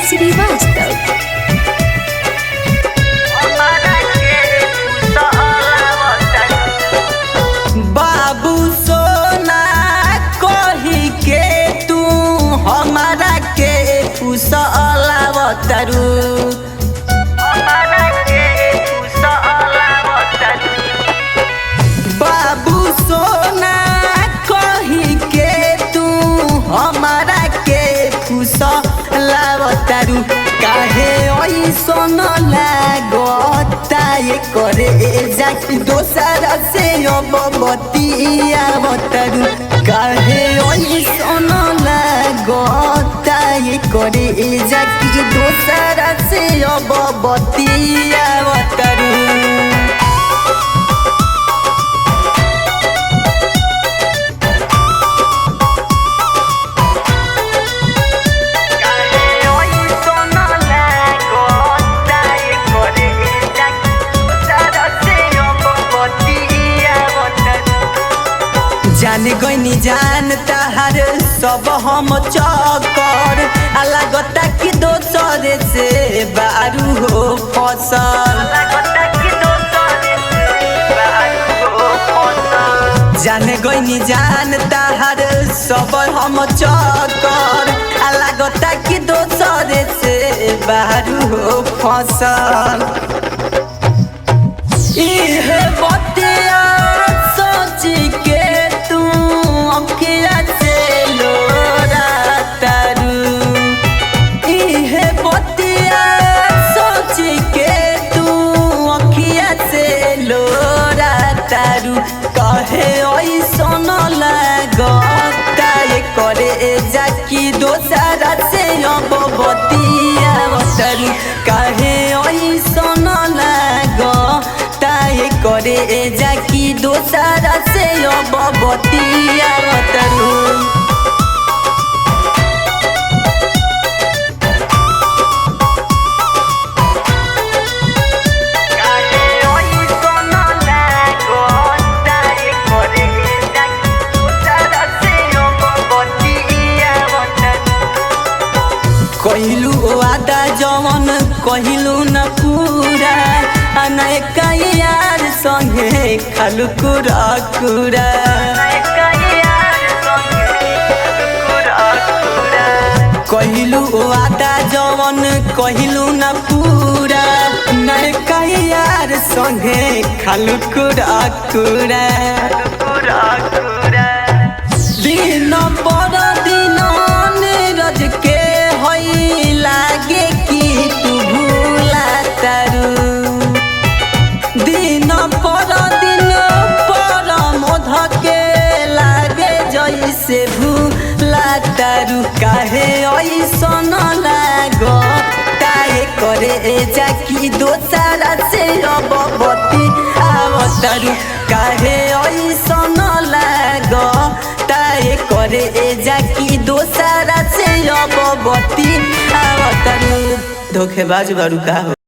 श्रीवास्तव। बाबू सोना कही के तू हमारा के फुसलावतरू बाबू सोना कही के तू हमारा के फुसलावतरू काहे ऐसन लागता ये करे जाके दोसर से अब बतियावतरू काहे ऐसन लागता ये करे जाके दोसर से अब बतियावतरू। जान गईनी जान तहार सब हम चकर अलगता की दोसर से बारू हो फसल जान गईनी जान तहार सब हम चकर अलगता की दोसर से बारू हो फसल इहे बतिया सोच के कहे ऐसन लागता ये करे जाकी दोसरा से अब बतियावतरू काहे ऐसन लागता ये करे जाकी दोसरा से अब बतियावतरू। कहिलू वादा जवन कहिलू न पूरा अनेका यार संगे खालू कुरा कुरा कहिलू वादा जवन कहिलू न पूरा अनेका यार संगे खालू कुरा कुरा दिन पर दिन नीरज के लागे कि तू भूला तारू दिन पर दिन पर मोध के लागे जैसे भूला तारू काहे ऐसन लागता ये करे जाकी दोसरा से अब बतियावतरू काहे ऐसन लागता ये करे जाकी दोसरा से अब बतियावतरू। धोखेबाज बारू का हो।